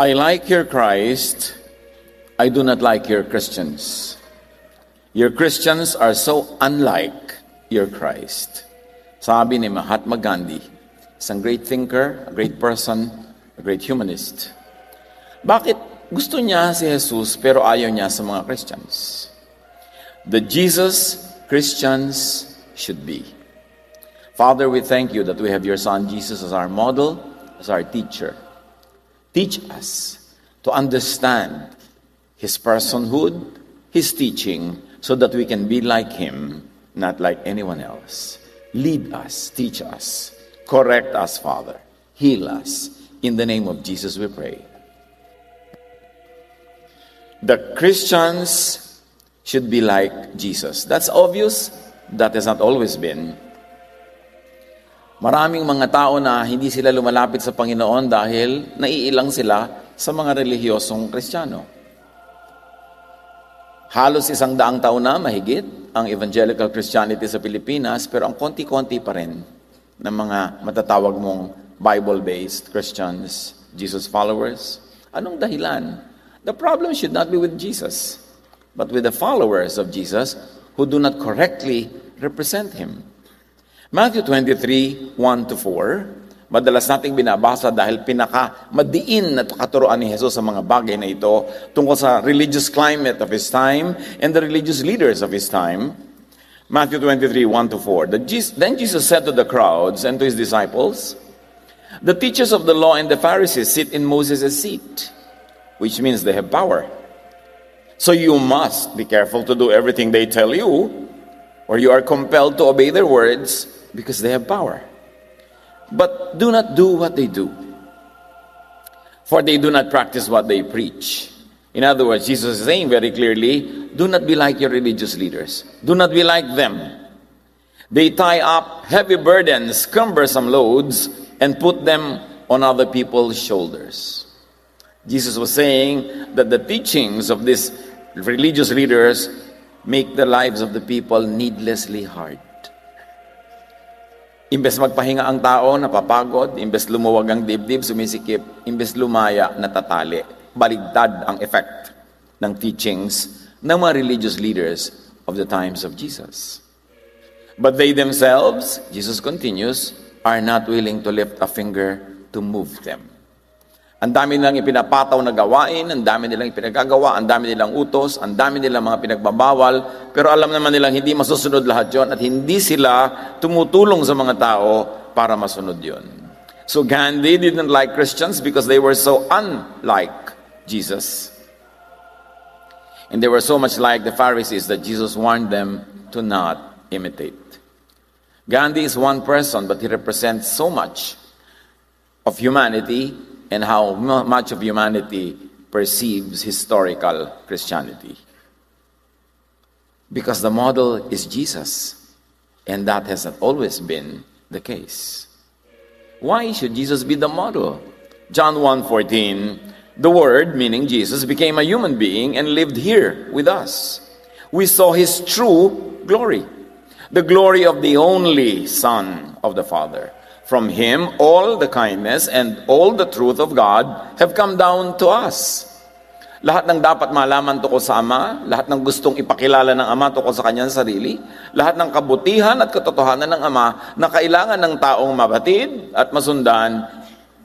I like your Christ, I do not like your Christians. Your Christians are so unlike your Christ. Sabi ni Mahatma Gandhi, isang great thinker, a great person, a great humanist. Bakit gusto niya si Jesus pero ayaw niya sa mga Christians? The Jesus Christians should be. Father, we thank you that we have your Son Jesus as our model, as our teacher. Teach us to understand his personhood, his teaching, so that we can be like him, not like anyone else. Lead us, teach us, correct us, Father. Heal us. In the name of Jesus we pray. The Christians should be like Jesus. That's obvious. That has not always been. Maraming mga tao na hindi sila lumalapit sa Panginoon dahil naiilang sila sa mga relihiyosong Kristiyano. Halos 100 taon na mahigit ang evangelical Christianity sa Pilipinas, pero ang konti-konti pa rin ng mga matatawag mong Bible-based Christians, Jesus followers. Anong dahilan? The problem should not be with Jesus, but with the followers of Jesus who do not correctly represent him. Matthew 23, 1-4, madalas nating binabasa dahil pinaka-madiin na katuroan ni Jesus sa mga bagay na ito tungkol sa religious climate of his time and the religious leaders of his time. Matthew 23, 1-4. Then Jesus said to the crowds and to his disciples, "The teachers of the law and the Pharisees sit in Moses' seat," which means they have power. "So you must be careful to do everything they tell you, or you are compelled to obey their words because they have power. But do not do what they do, for they do not practice what they preach." In other words, Jesus is saying very clearly, do not be like your religious leaders. Do not be like them. They tie up heavy burdens, cumbersome loads, and put them on other people's shoulders. Jesus was saying that the teachings of these religious leaders make the lives of the people needlessly hard. Imbes magpahinga ang tao, napapagod. Imbes lumuwag ang dibdib, sumisikip. Imbes lumaya, natatali. Baligtad ang effect ng teachings ng mga religious leaders of the times of Jesus. But they themselves, Jesus continues, are not willing to lift a finger to move them. Ang dami nilang ipinapataw na gawain, ang dami nilang ipinagagawa, ang dami nilang utos, ang dami nilang mga pinagbabawal, pero alam naman nilang hindi masusunod lahat yon at hindi sila tumutulong sa mga tao para masunod yon. So Gandhi didn't like Christians because they were so unlike Jesus. And they were so much like the Pharisees that Jesus warned them to not imitate. Gandhi is one person, but he represents so much of humanity and how much of humanity perceives historical Christianity. Because the model is Jesus, and that has not always been the case. Why should Jesus be the model? John 1:14, the Word, meaning Jesus, became a human being and lived here with us. We saw his true glory, the glory of the only Son of the Father. From him, all the kindness and all the truth of God have come down to us. Lahat ng dapat malaman tungkol sa Ama, lahat ng gustong ipakilala ng Ama tungkol sa kanyang sarili, lahat ng kabutihan at katotohanan ng Ama na kailangan ng taong mabatid at masundan,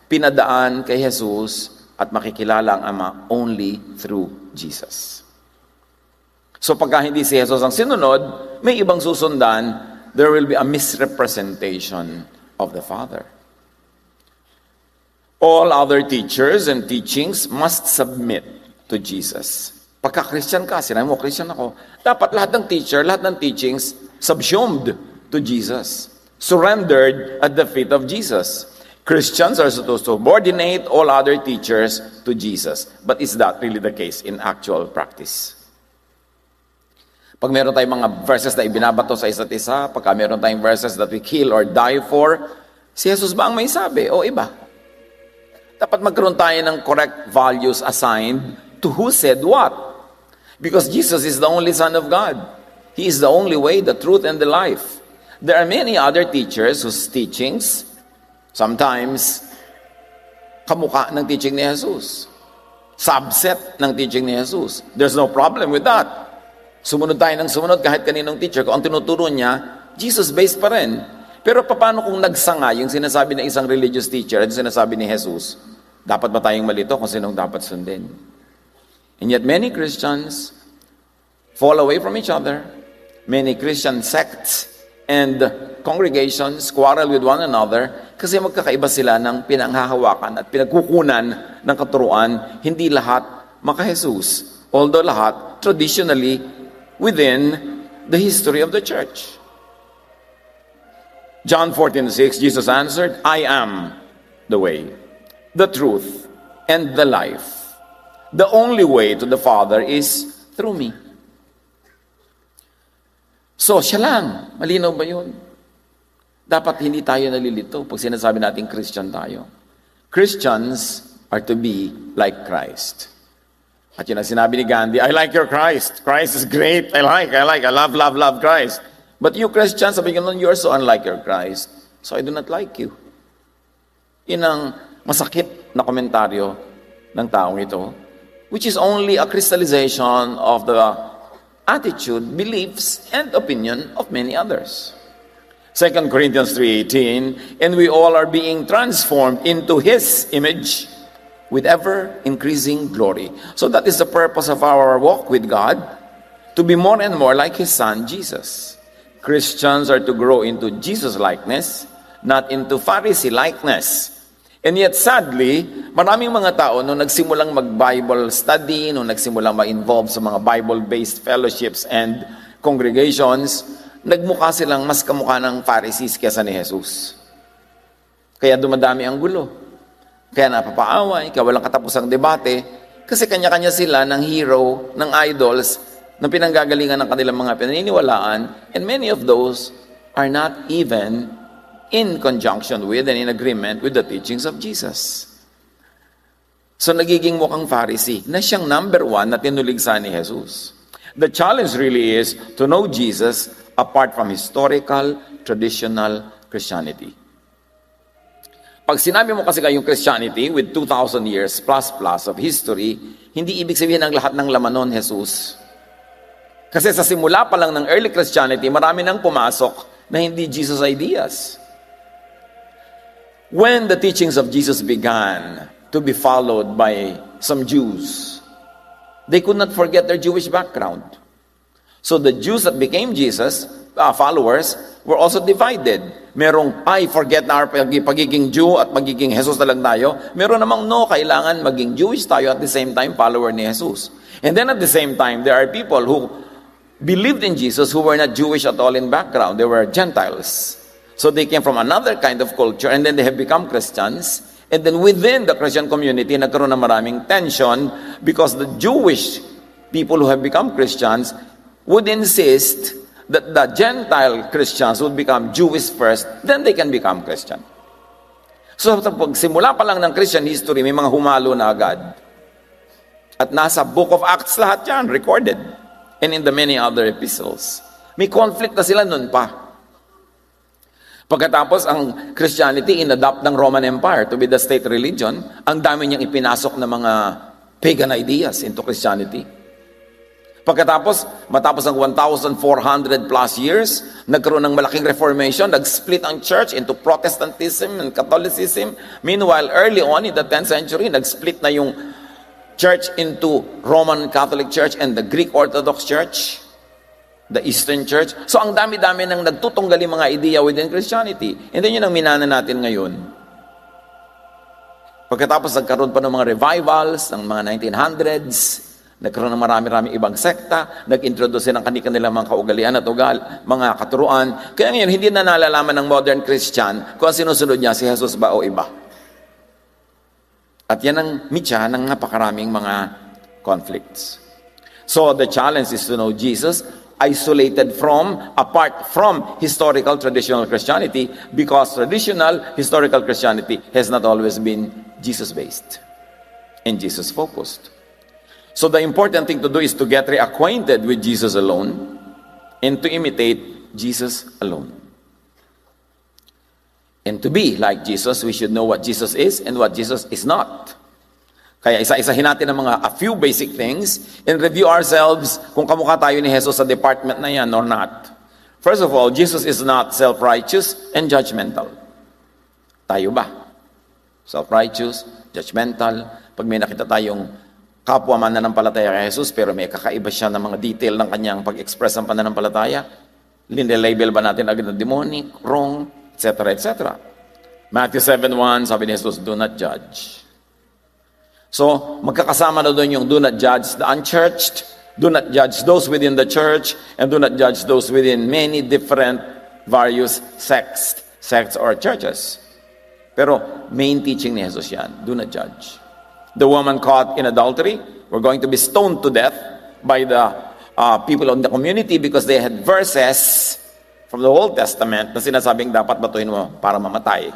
pinadaan kay Jesus at makikilala ang Ama only through Jesus. So pagka hindi si Jesus ang sinunod, may ibang susundan, there will be a misrepresentation of the Father. All other teachers and teachings must submit to Jesus. Pagka Christian ka, sinabi mo, Christian ako, dapat lahat ng teacher, lahat ng teachings, subsumed to Jesus. Surrendered at the feet of Jesus. Christians are supposed to subordinate all other teachers to Jesus. But is that really the case in actual practice? Pag meron tayong mga verses na ibinabato sa isa't isa, pagka meron tayong verses that we kill or die for, si Jesus ba ang may sabi o iba? Dapat magkaroon tayo ng correct values assigned to who said what. Because Jesus is the only Son of God. He is the only way, the truth, and the life. There are many other teachers whose teachings sometimes kamukha ng teaching ni Jesus. subset ng teaching ni Jesus. There's no problem with that. Sumunod tayo ng sumunod kahit kaninong teacher. Kung ang tinuturo niya, Jesus-based pa rin. Pero paano kung nagsanga yung sinasabi ng isang religious teacher at sinasabi ni Jesus, dapat ba tayong malito kung sinong dapat sundin? And yet many Christians fall away from each other. Many Christian sects and congregations quarrel with one another kasi magkakaiba sila ng pinanghahawakan at pinagkukunan ng katuruan, hindi lahat maka-Jesus. Although lahat traditionally within the history of the church. John 14:6, Jesus answered, I am the way, the truth, and the life. The only way to the Father is through me. So, siya lang. Malinaw ba yun? Dapat hindi tayo nalilito pag sinasabi natin Christian tayo. Christians are to be like Christ. At yun ang sinabi ni Gandhi, I like your Christ. Christ is great. I love Christ. But you Christians, sabi ko, you are so unlike your Christ. So I do not like you. Yun ang masakit na komentaryo ng taong ito, which is only a crystallization of the attitude, beliefs, and opinion of many others. 2 Corinthians 3:18, and we all are being transformed into His image with ever-increasing glory. So that is the purpose of our walk with God, to be more and more like His Son, Jesus. Christians are to grow into Jesus-likeness, not into Pharisee-likeness. And yet, sadly, maraming mga tao nung nagsimulang mag-Bible study, nung nagsimulang ma-involve sa mga Bible-based fellowships and congregations, nagmukha silang mas kamukha ng Pharisees kesa ni Jesus. Kaya dumadami ang gulo. Kaya napapaaway, kaya walang katapusang debate, kasi kanya-kanya sila ng hero, ng idols, na pinanggagalingan ng kanilang mga pinaniniwalaan, and many of those are not even in conjunction with and in agreement with the teachings of Jesus. So nagiging mukhang Pharisee na siyang number one na tinuligsa ni Jesus. The challenge really is to know Jesus apart from historical, traditional Christianity. Pag sinabi mo kasi kayong Christianity with 2,000 years plus of history, hindi ibig sabihin ang lahat ng laman nun, Jesus. Kasi sa simula pa lang ng early Christianity, marami nang pumasok na hindi Jesus ideas. When the teachings of Jesus began to be followed by some Jews, they could not forget their Jewish background. So the Jews that became Jesus, followers, were also divided. Merong, forget na our pagiging Jew at magiging Jesus na lang tayo. Meron namang, no, kailangan maging Jewish tayo at the same time follower ni Jesus. And then at the same time, there are people who believed in Jesus who were not Jewish at all in background. They were Gentiles. So they came from another kind of culture and then they have become Christians. And then within the Christian community, nagkaroon ng maraming tension because the Jewish people who have become Christians would insist that the Gentile Christians would become Jewish first, then they can become Christian. So pag simula pa lang ng Christian history, may mga humalo na agad. At nasa Book of Acts lahat yan, recorded. And in the many other epistles. May conflict na sila nun pa. Pagkatapos ang Christianity inadopt ng Roman Empire to be the state religion, ang dami niyang ipinasok na mga pagan ideas into Christianity. Pagkatapos, matapos ang 1,400 plus years, nagkaroon ng malaking reformation, nag-split ang church into Protestantism and Catholicism. Meanwhile, early on in the 10th century, nag-split na yung church into Roman Catholic Church and the Greek Orthodox Church, the Eastern Church. So ang dami-dami nang nagtutunggali mga ideya within Christianity. And then yun ang minana natin ngayon. Pagkatapos nagkaroon pa ng mga revivals ng mga 1900s, nagkaroon ng marami-rami ibang sekta, nag-introduce ng kanilang mga kaugalian at mga katuruan. Kaya ngayon, hindi na nalalaman ng modern Christian kung sinusunod niya si Jesus ba o iba. At yan ang mitya ng napakaraming mga conflicts. So the challenge is to know Jesus apart from historical traditional Christianity, because traditional historical Christianity has not always been Jesus-based and Jesus-focused. So the important thing to do is to get reacquainted with Jesus alone and to imitate Jesus alone. And to be like Jesus, we should know what Jesus is and what Jesus is not. Kaya isa-isahin natin ang a few basic things and review ourselves kung kamukha tayo ni Jesus sa department na yan or not. First of all, Jesus is not self-righteous and judgmental. Tayo ba? Self-righteous, judgmental. Pag may nakita tayong kapwa mananampalataya kay Jesus pero may kakaiba siya ng mga detail ng kanyang pag-express ng pananampalataya, label ba natin agad na demonic, wrong, etc., etc. Matthew 7:1, sabi ni Jesus, do not judge. So, magkakasama na doon yung do not judge the unchurched, do not judge those within the church, and do not judge those within many different various sects or churches. Pero main teaching ni Jesus yan, do not judge. The woman caught in adultery were going to be stoned to death by the people of the community because they had verses from the Old Testament na sinasabing dapat batuhin mo para mamatay.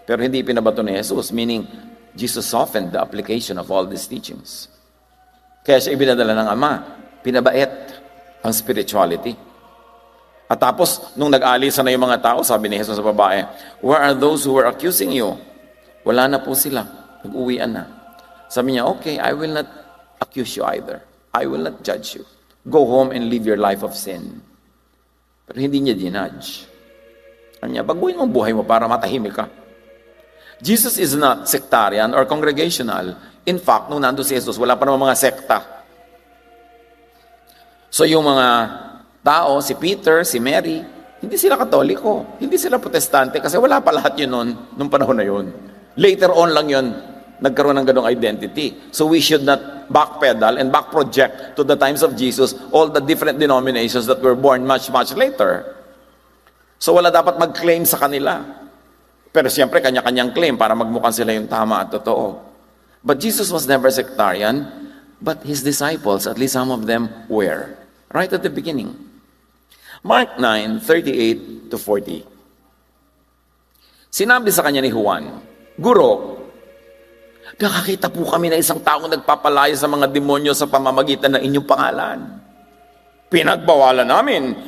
Pero hindi pinabato ni Jesus, meaning Jesus softened the application of all these teachings. Kaya siya ibinadala ng Ama, pinabait ang spirituality. At tapos, nung nag-alisa na yung mga tao, sabi ni Jesus sa babae, where are those who were accusing you? Wala na po sila. Nag-uwian na. Sabi niya, okay, I will not accuse you either. I will not judge you. Go home and live your life of sin. Pero hindi niya dinudge. Sabi niya, baguhin mo buhay mo para matahimik ka. Jesus is not sectarian or congregational. In fact, nung nandun si Jesus, wala pa naman mga sekta. So yung mga tao, si Peter, si Mary, hindi sila Katoliko, hindi sila Protestante, kasi wala pa lahat yun nung panahon na yun. Later on lang yun, nagkaroon ng ganong identity. So we should not backpedal and backproject to the times of Jesus all the different denominations that were born much, much later. So wala dapat mag-claim sa kanila. Pero siyempre, kanya-kanyang claim para magmukhang sila yung tama at totoo. But Jesus was never sectarian, but His disciples, at least some of them, were. Right at the beginning. Mark 9:38-40. Sinabi sa kanya ni Juan, Guro, nakakita po kami na isang taong nagpapalaya sa mga demonyo sa pamamagitan ng inyong pangalan. Pinagbawalan namin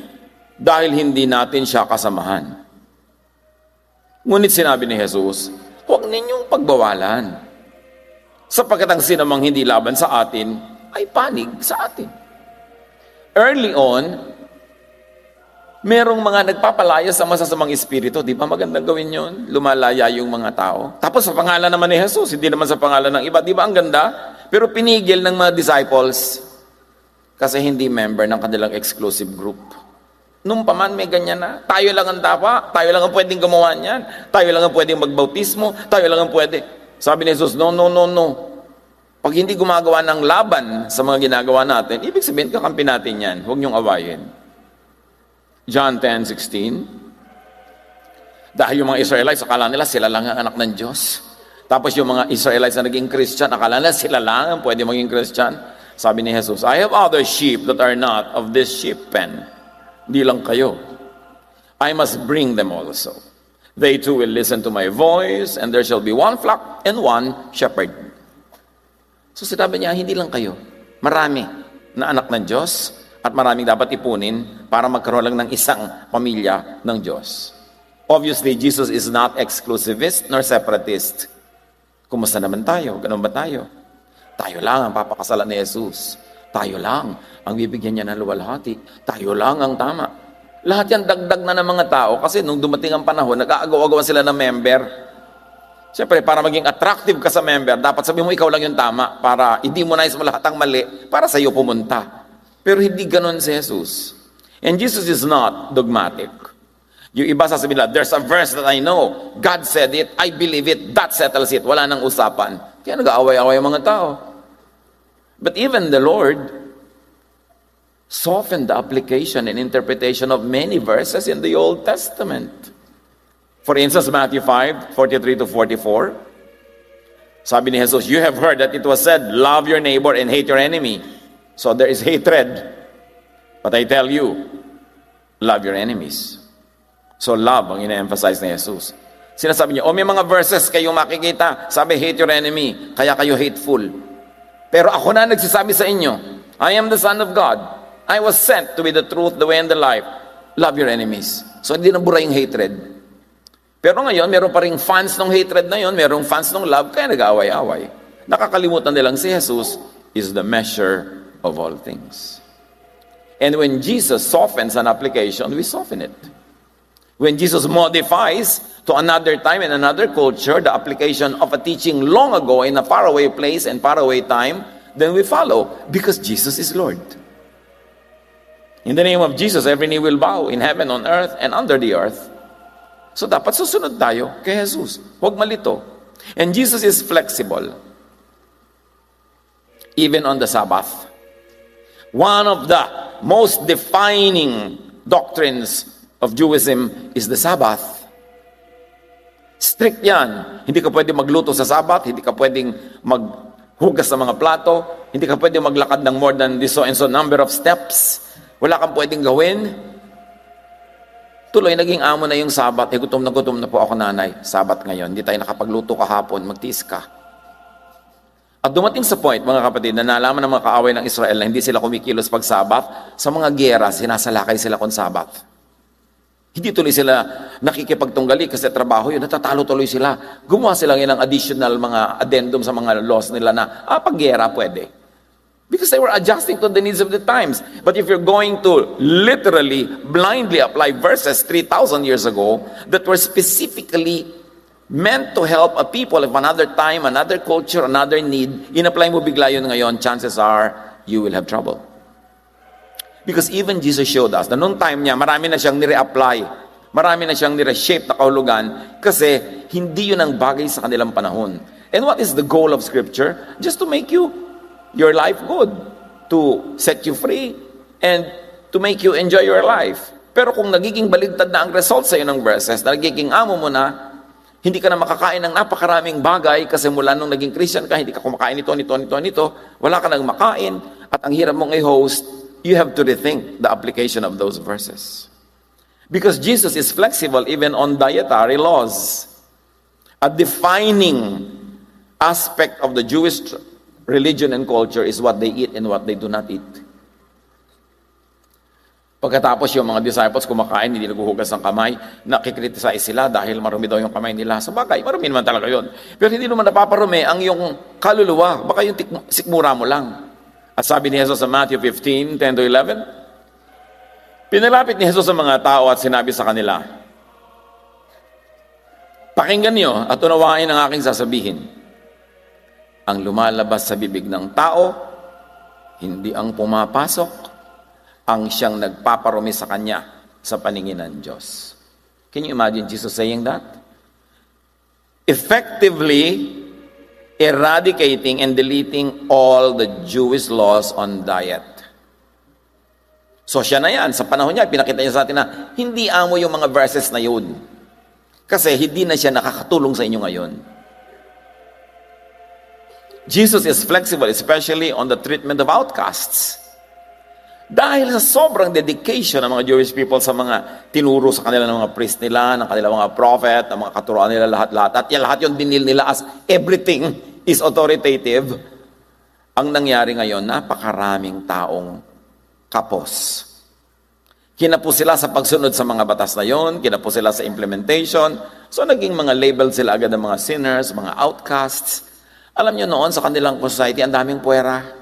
dahil hindi natin siya kasamahan. Ngunit sinabi ni Jesus, huwag ninyong pagbawalan, sapagkat ang sinamang hindi laban sa atin ay panig sa atin. Early on, merong mga nagpapalaya sa masasamang espiritu. Di ba magandang gawin yun? Lumalaya yung mga tao. Tapos sa pangalan naman ni Jesus, hindi naman sa pangalan ng iba. Di ba ang ganda? Pero pinigil ng mga disciples kasi hindi member ng kanilang exclusive group. Nung paman may ganyan na, tayo lang ang dapat, tayo lang ang pwedeng gumawa niyan, tayo lang ang pwedeng magbautismo, tayo lang ang pwede. Sabi ni Jesus, no. Pag hindi gumagawa ng laban sa mga ginagawa natin, ibig sabihin kakampi natin yan, huwag niyong awayin. John 10:16. Dahil yung mga Israelites, akala nila sila lang ang anak ng Diyos. Tapos yung mga Israelites na naging Christian, akala nila sila lang ang pwede maging Christian. Sabi ni Jesus, I have other sheep that are not of this sheep pen. Di lang kayo. I must bring them also. They too will listen to my voice, and there shall be one flock and one shepherd. So sinabi niya, hindi lang kayo. Marami na anak ng Diyos at maraming dapat ipunin para magkaroon lang ng isang pamilya ng Diyos. Obviously, Jesus is not exclusivist nor separatist. Kumusta naman tayo? Ganun ba tayo? Tayo lang ang papakasalan ni Jesus. Tayo lang ang bibigyan niya ng luwalhati. Tayo lang ang tama. Lahat yan dagdag na ng mga tao kasi nung dumating ang panahon, nag-aagaw-agawan sila ng member. Siyempre, para maging attractive ka sa member, dapat sabihin mo ikaw lang yung tama para hindi mo nais mo lahat ang mali para sa iyo pumunta. Pero hindi ganon si Jesus. And Jesus is not dogmatic. Yung iba sasabihin nila, there's a verse that I know. God said it, I believe it, that settles it. Wala nang usapan. Kaya nag-aaway-away ang mga tao. But even the Lord softened the application and interpretation of many verses in the Old Testament. For instance, Matthew 5:43-44. Sabi ni Jesus, you have heard that it was said, love your neighbor and hate your enemy. So there is hatred. But I tell you, love your enemies. So love ang ina-emphasize ni Jesus. Sinasabi niya, may mga verses kayong makikita, sabi hate your enemy, kaya kayo hateful. Pero ako na nagsasabi sa inyo, I am the Son of God. I was sent to be the truth, the way, and the life. Love your enemies. So hindi nabura yung hatred. Pero ngayon, meron pa ring fans ng hatred na yun, merong fans ng love, kaya nag-aaway-away. Nakakalimutan nilang si Jesus is the measure of all things. And when Jesus softens an application, we soften it. When Jesus modifies to another time and another culture the application of a teaching long ago in a faraway place and faraway time, then we follow because Jesus is Lord. In the name of Jesus, every knee will bow in heaven, on earth, and under the earth. So dapat susunod tayo kay Jesus. Huwag malito. And Jesus is flexible. Even on the Sabbath. One of the most defining doctrines of Judaism is the Sabbath. Strict yan. Hindi ka pwede magluto sa Sabbath, hindi ka pwedeng maghugas ng mga plato, hindi ka pwede maglakad ng more than this so and so number of steps. Wala kang pwedeng gawin. Tuloy, naging amo na yung Sabbath. Gutom na po ako, nanay. Sabbath ngayon. Hindi tayo nakapagluto kahapon. Magtiis ka. At dumating sa point, mga kapatid, na nalaman ng mga kaaway ng Israel na hindi sila kumikilos pag Sabbath, sa mga giyera, sinasalakay sila kung Sabbath. Hindi tuloy sila nakikipagtunggali kasi trabaho yun, natatalo tuloy sila. Gumawa sila ng additional mga addendum sa mga laws nila na, pag giyera pwede. Because they were adjusting to the needs of the times. But if you're going to literally, blindly apply verses 3,000 years ago that were specifically meant to help a people of another time, another culture, another need, in-apply mo bigla yun ngayon, chances are, you will have trouble. Because even Jesus showed us na noong time niya, marami na siyang nire-apply, marami na siyang nire-shape na kahulugan, kasi hindi yun ang bagay sa kanilang panahon. And what is the goal of Scripture? Just to make your life good, to set you free, and to make you enjoy your life. Pero kung nagiging baligtad na ang result sa iyo ng verses, nagiging amo mo na, hindi ka na makakain ng napakaraming bagay kasi mula nung naging Christian ka, hindi ka kumakain nito, wala ka nang makain, at ang hirap mong i-host, you have to rethink the application of those verses. Because Jesus is flexible even on dietary laws. A defining aspect of the Jewish religion and culture is what they eat and what they do not eat. Pagkatapos yung mga disciples kumakain, hindi naghuhugas ng kamay, nakikriticize sila dahil marumi daw yung kamay nila. Sa bagay, marumi naman talaga yun. Pero hindi naman napaparumi ang yung kaluluwa. Baka yung sikmura mo lang. At sabi ni Jesus sa Matthew 15, 10-11, pinalapit ni Jesus sa mga tao at sinabi sa kanila, pakinggan niyo at unawain ang aking sasabihin. Ang lumalabas sa bibig ng tao, hindi ang pumapasok, ang siyang nagpaparumi sa kanya sa paningin ng Diyos. Can you imagine Jesus saying that? Effectively eradicating and deleting all the Jewish laws on diet. So siya na yan, sa panahon niya, pinakita niya sa atin na hindi amo yung mga verses na yun. Kasi hindi na siya nakakatulong sa inyo ngayon. Jesus is flexible, especially on the treatment of outcasts. Dahil sa sobrang dedication ng mga Jewish people sa mga tinuro sa kanila ng mga priest nila, ng kanilang mga prophet, ng mga katuruan nila lahat-lahat, at yan lahat yung dinil nila as everything is authoritative, ang nangyari ngayon, napakaraming taong kapos. Kinapos sila sa pagsunod sa mga batas na yon, kinapos sila sa implementation, so naging mga label sila agad ng mga sinners, mga outcasts. Alam nyo noon sa kanilang society, ang daming puwera.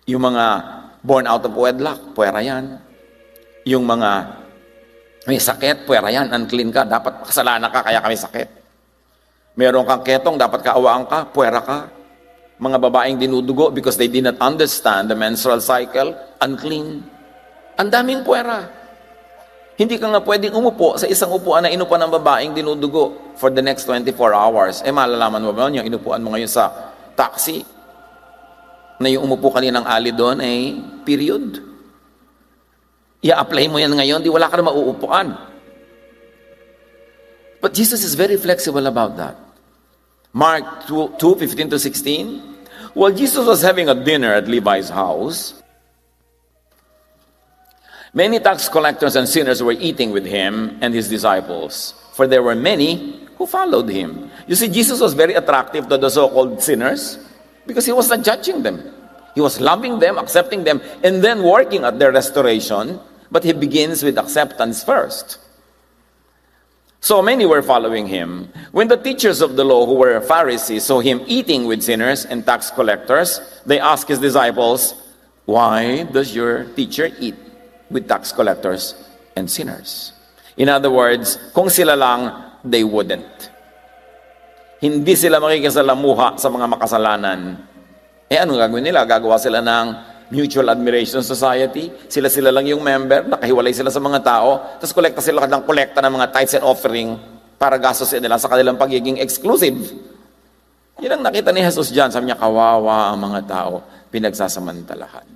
Yung mga born out of wedlock, puwera yan. Yung mga may sakit, puwera yan, unclean ka, dapat kasalanan ka, kaya kami sakit. Meron kang ketong, dapat kaawaan ka, puwera ka. Mga babaeng dinudugo because they did not understand the menstrual cycle, unclean. Ang daming puwera. Hindi ka nga pwedeng umupo sa isang upuan na inupuan ng babaeng dinudugo for the next 24 hours. Malalaman mo ba yung inupuan mo ngayon sa taxi? Na yung umupo kaninang ali doon ay period. I-apply mo yan ngayon, di wala ka na mauupuan. But Jesus is very flexible about that. Mark 2:15-16, while Jesus was having a dinner at Levi's house, many tax collectors and sinners were eating with him and his disciples, for there were many who followed him. You see, Jesus was very attractive to the so-called sinners, because he was not judging them. He was loving them, accepting them, and then working at their restoration. But he begins with acceptance first. So many were following him. When the teachers of the law, who were Pharisees, saw him eating with sinners and tax collectors, they asked his disciples, "Why does your teacher eat with tax collectors and sinners?" In other words, kung sila lang, they wouldn't. Hindi sila makikisalamuha sa mga makasalanan. Anong gagawin nila? Gagawa sila ng Mutual Admiration Society. Sila-sila lang yung member, nakahiwalay sila sa mga tao, tapos kolekta sila ng kolekta ng mga tithes and offering para gastusin nila sa kanilang pagiging exclusive. Yan ang nakita ni Jesus dyan. Sabi niya, kawawa ang mga tao, pinagsasamantalahan.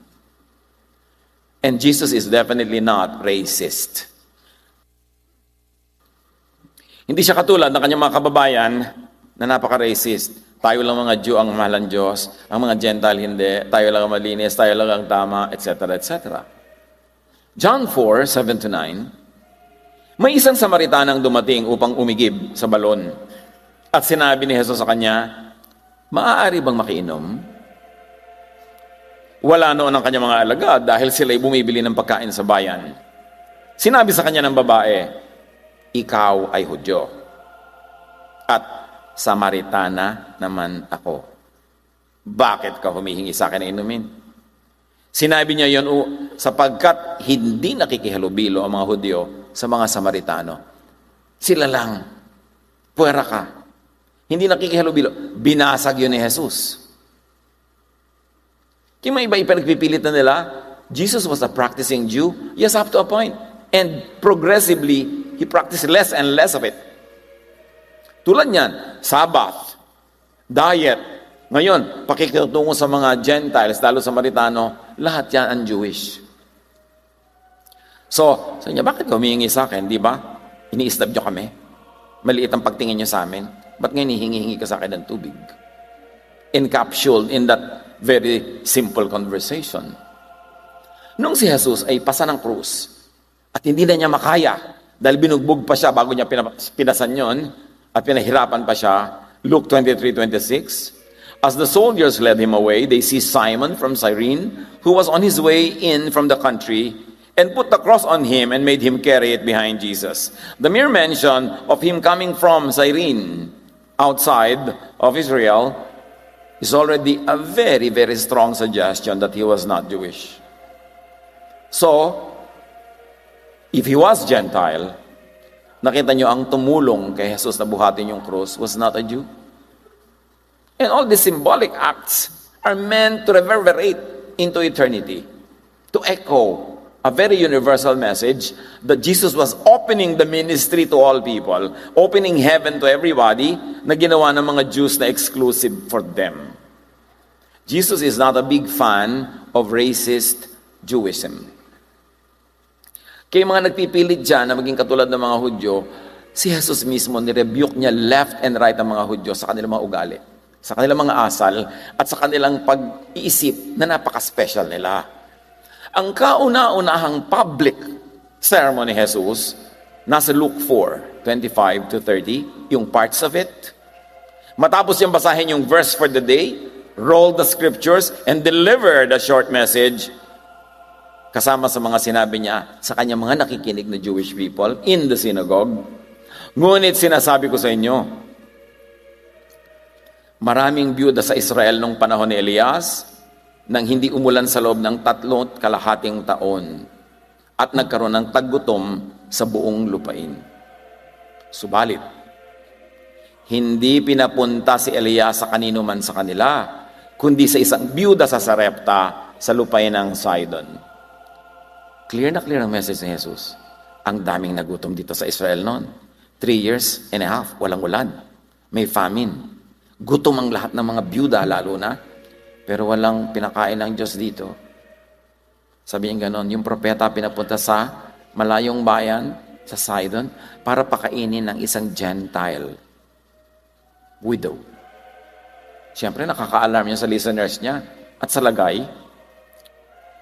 And Jesus is definitely not racist. Hindi siya katulad ng kanyang mga kababayan na napaka-racist. Tayo lang mga Jew ang mahal ng Diyos, ang mga Gentile hindi, tayo lang ang malinis, tayo lang ang tama, etc., etc. John 4:7-9, may isang Samaritanang dumating upang umigib sa balon. At sinabi ni Jesus sa kanya, "Maaari bang makiinom?" Wala noon ang kanyang mga alagad dahil sila'y bumibili ng pagkain sa bayan. Sinabi sa kanya ng babae, "Ikaw ay Hudyo, at Samaritana naman ako. Bakit ka humihingi sa akin na inumin?" Sinabi niya yon sapagkat hindi nakikihalubilo ang mga Hudyo sa mga Samaritano. Sila lang, puwera ka. Hindi nakikihalubilo. Binasag yun ni Jesus. Kaya may iba pinagpipilit na nila, Jesus was a practicing Jew. Yes, up to a point. And progressively, he practiced less and less of it. Tulad niyan, Sabbath, diet. Ngayon, pakikitungo sa mga Gentiles, lalo sa Samaritano, lahat yan ang Jewish. So, sabi niya, bakit humihingi sa akin? Di ba? Ini-stab niyo kami. Maliit ang pagtingin niyo sa amin. Ba't ngayon hihingi ka sa akin ng tubig? Encapsulated in that very simple conversation. Nung si Jesus ay pasa ng krus, at hindi na niya makaya, dahil binugbog pa siya bago niya pinasan yon, at pinahirapan pa siya, Luke 23:26, as the soldiers led him away, they see Simon from Cyrene, who was on his way in from the country, and put the cross on him and made him carry it behind Jesus. The mere mention of him coming from Cyrene, outside of Israel, is already a very, very strong suggestion that he was not Jewish. So, if he was Gentile, nakita nyo ang tumulong kay Jesus na buhatin yung krus was not a Jew. And all these symbolic acts are meant to reverberate into eternity, to echo a very universal message that Jesus was opening the ministry to all people, opening heaven to everybody, na ginawa ng mga Jews na exclusive for them. Jesus is not a big fan of racist Jewism. Kaya mga nagpipilit dyan na maging katulad ng mga Hudyo, si Jesus mismo nirebuke niya left and right ang mga Hudyo sa kanilang mga ugali, sa kanilang mga asal, at sa kanilang pag-iisip na napaka-special nila. Ang kauna-unahang public sermon ni Jesus, nasa Luke 4:25-30, yung parts of it. Matapos yung basahin yung verse for the day, roll the scriptures, and deliver the short message, kasama sa mga sinabi niya sa kanyang mga nakikinig na Jewish people in the synagogue. Ngunit sinasabi ko sa inyo, maraming byuda sa Israel nung panahon ni Elias nang hindi umulan sa loob ng 3.5 taon at nagkaroon ng taggutom sa buong lupain. Subalit, hindi pinapunta si Elias sa kanino man sa kanila, kundi sa isang byuda sa Sarepta sa lupain ng Sidon. Clear na clear ang message ni Jesus. Ang daming nagutom dito sa Israel noon. 3.5 years, walang ulan. May famine. Gutom ang lahat ng mga byuda lalo na. Pero walang pinakain ng Diyos dito. Sabihin ganon, yung propeta pinapunta sa malayong bayan, sa Sidon, para pakainin ng isang Gentile widow. Siyempre, nakaka-alarm niya sa listeners niya. At sa lagay,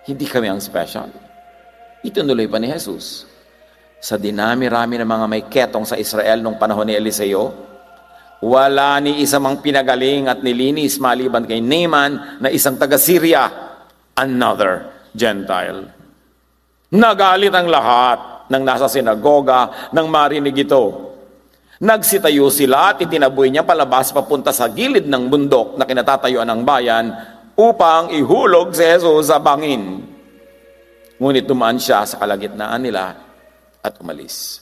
hindi kami ang special. Itinuloy pa ni Jesus. Sa dinami-rami ng mga may ketong sa Israel nung panahon ni Eliseo, wala ni isa mang pinagaling at nilinis maliban kay Naaman na isang taga-Syria, another Gentile. Nagalit ang lahat ng nasa sinagoga nang marinig ito. Nagsitayo sila at itinaboy niya palabas papunta sa gilid ng bundok na kinatatayuan ng bayan upang ihulog si Jesus sa bangin. Ngunit dumaan siya sa kalagitnaan nila at umalis.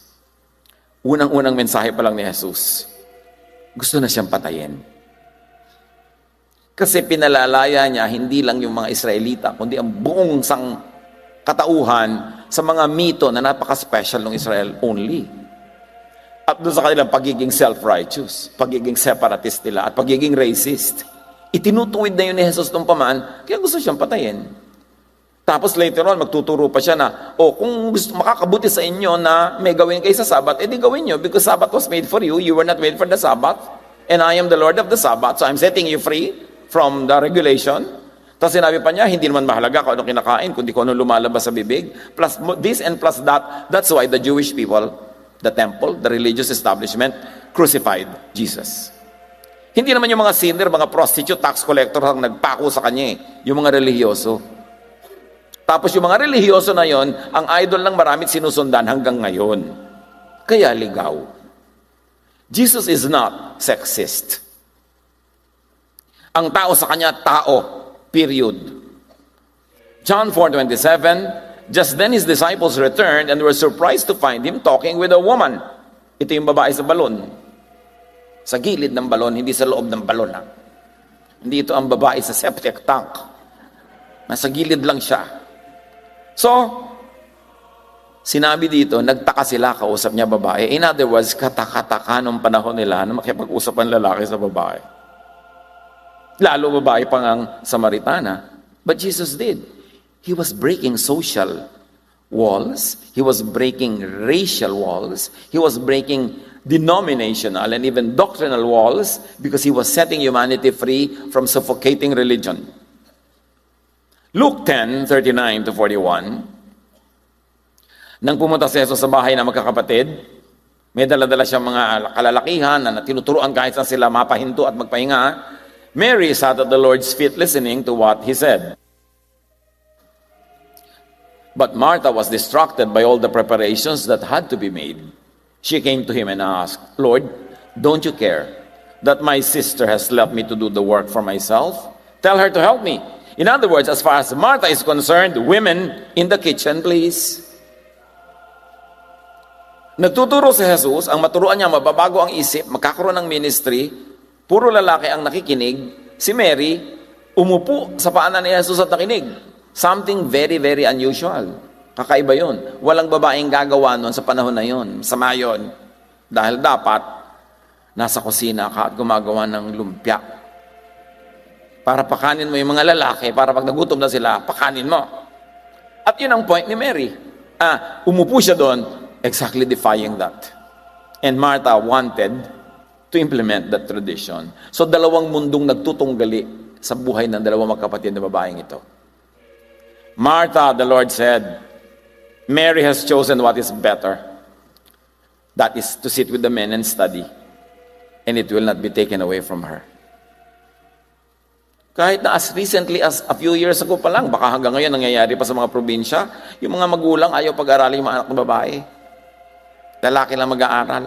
Unang-unang mensahe pa lang ni Jesus, gusto na siyang patayin. Kasi pinalalaya niya hindi lang yung mga Israelita, kundi ang buong katauhan sa mga mito na napaka-special ng Israel only. At doon sa kanilang pagiging self-righteous, pagiging separatist nila, at pagiging racist. Itinutuwid na yun ni Jesus nung paman, kaya gusto siyang patayin. Tapos later on, magtuturo pa siya na, kung gusto, makakabuti sa inyo na may gawin kayo sa Sabbath, edi gawin nyo, because Sabbath was made for you, you were not made for the Sabbath, and I am the Lord of the Sabbath, so I'm setting you free from the regulation. Tapos sinabi pa niya, hindi naman mahalaga kung anong kinakain, kundi kung anong lumalabas sa bibig, plus this and plus that. That's why the Jewish people, the temple, the religious establishment, crucified Jesus. Hindi naman yung mga sinner, mga prostitute, tax collector ang nagpako sa kanya, yung mga relihiyoso. Tapos yung mga relihiyoso na yon, ang idol ng maraming sinusundan hanggang ngayon. Kaya ligaw. Jesus is not sexist. Ang tao sa kanya, tao. Period. John 4:27, just then his disciples returned and were surprised to find him talking with a woman. Ito yung babae sa balon. Sa gilid ng balon, hindi sa loob ng balon. Hindi ito ang babae sa septic tank. Nasa gilid lang siya. So, sinabi dito, nagtaka sila, kausap niya babae. In other words, kataka-taka nung panahon nila na makipag-usap ang lalaki sa babae. Lalo babae pang ang Samaritana. But Jesus did. He was breaking social walls. He was breaking racial walls. He was breaking denominational and even doctrinal walls because he was setting humanity free from suffocating religion. Luke 10:39-41. Nang pumunta si Jesus sa bahay ng magkakapatid, may dala-dala siyang mga kalalakihan na tinuturuan kahit saan sila mapahinto at magpahinga. Mary sat at the Lord's feet listening to what he said. But Martha was distracted by all the preparations that had to be made. She came to him and asked, Lord, don't you care that my sister has left me to do the work for myself? Tell her to help me. In other words, as far as Martha is concerned, women in the kitchen, please. Nagtuturo si Jesus, ang maturuan niya, mababago ang isip, magkakaroon ng ministry, puro lalaki ang nakikinig, si Mary, umupo sa paanan ni Jesus at nakinig. Something very, very unusual. Kakaiba yun. Walang babaeng gagawa nun sa panahon na yun. Sama yun. Dahil dapat, nasa kusina ka at gumagawa ng lumpia. Para pakanin mo yung mga lalaki, para pag nagutom na sila, pakanin mo. At yun ang point ni Mary. Umupo siya doon, exactly defying that. And Martha wanted to implement that tradition. So dalawang mundong nagtutunggali sa buhay ng dalawang magkapatid na babaeng ito. Martha, the Lord said, Mary has chosen what is better. That is to sit with the men and study. And it will not be taken away from her. Kahit na as recently as a few years ago pa lang, baka hanggang ngayon nangyayari pa sa mga probinsya, yung mga magulang ayaw pag-aralin yung mga anak ng babae. Lalaki lang mag-aaral.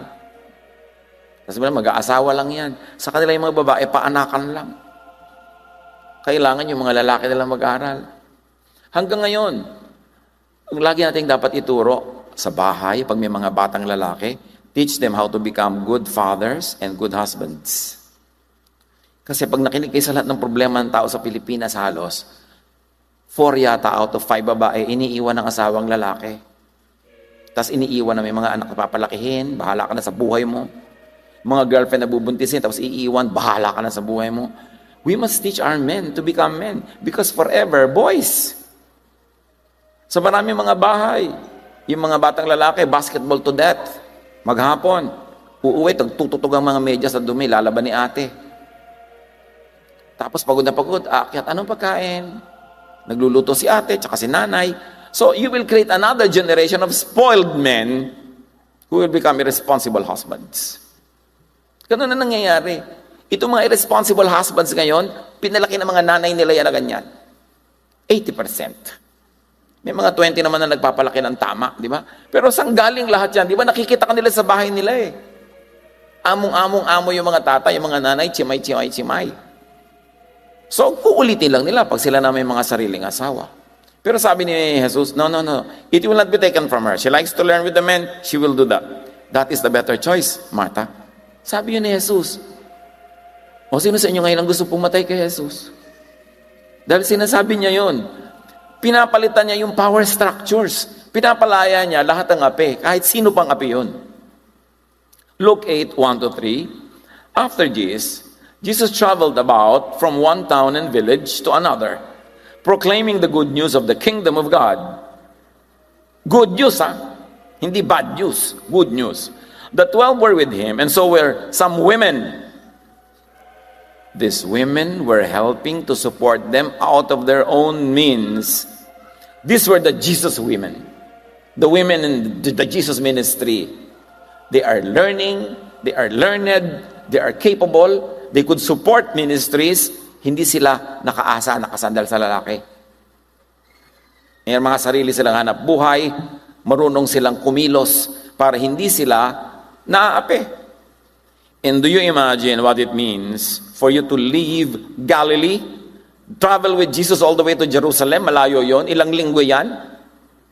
Kasi mag-aasawa lang yan. Sa kanila yung mga babae, paanakan lang. Kailangan yung mga lalaki nilang mag-aaral. Hanggang ngayon, ang lagi natin dapat ituro sa bahay, pag may mga batang lalaki, teach them how to become good fathers and good husbands. Kasi pag nakinig kayo sa lahat ng problema ng tao sa Pilipinas halos, 4 yata out of 5 babae, iniiwan ng asawang lalaki. Tapos iniiwan na may mga anak na papalakihin, bahala ka na sa buhay mo. Mga girlfriend na bubuntisin, tapos iiwan, bahala ka na sa buhay mo. We must teach our men to become men. Because forever, boys. Sa maraming mga bahay, yung mga batang lalaki, basketball to death. Maghapon, uuwi, tututog ang mga medyas sa dumi, lalaban ni ate. Tapos pagod na pagod, aakyat, anong pagkain? Nagluluto si ate, tsaka si nanay. So you will create another generation of spoiled men who will become irresponsible husbands. Ganun na nangyayari. Itong mga irresponsible husbands ngayon, pinalaki ng mga nanay nila yan na ganyan. 80%. May mga 20 naman na nagpapalaki ng tama, di ba? Pero saan galing lahat yan? Di ba nakikita ka nila sa bahay nila eh. Among-amo yung mga tatay, yung mga nanay, chimay. So, uulitin lang nila pag sila na may mga sariling asawa. Pero sabi ni Jesus, no. It will not be taken from her. She likes to learn with the men, she will do that. That is the better choice, Martha. Sabi yun ni Jesus. O sino sa inyo ngayon ang gusto pumatay kay Jesus? Dahil sinasabi niya yun. Pinapalitan niya yung power structures. Pinapalaya niya lahat ng api. Kahit sino pang api yun. Luke 8:1-3. After this, Jesus traveled about from one town and village to another, proclaiming the good news of the kingdom of God. Good news, Hindi bad news. Good news. The 12 were with him, and so were some women. These women were helping to support them out of their own means. These were the Jesus women. The women in the Jesus ministry. They are learning, they are learned, they are capable, they could support ministries. Hindi sila nakaasa, nakasandal sa lalaki. May mga sarili silang hanap buhay, marunong silang kumilos para hindi sila naaapi. And do you imagine what it means for you to leave Galilee, travel with Jesus all the way to Jerusalem? Malayo yon. Ilang linggo yan?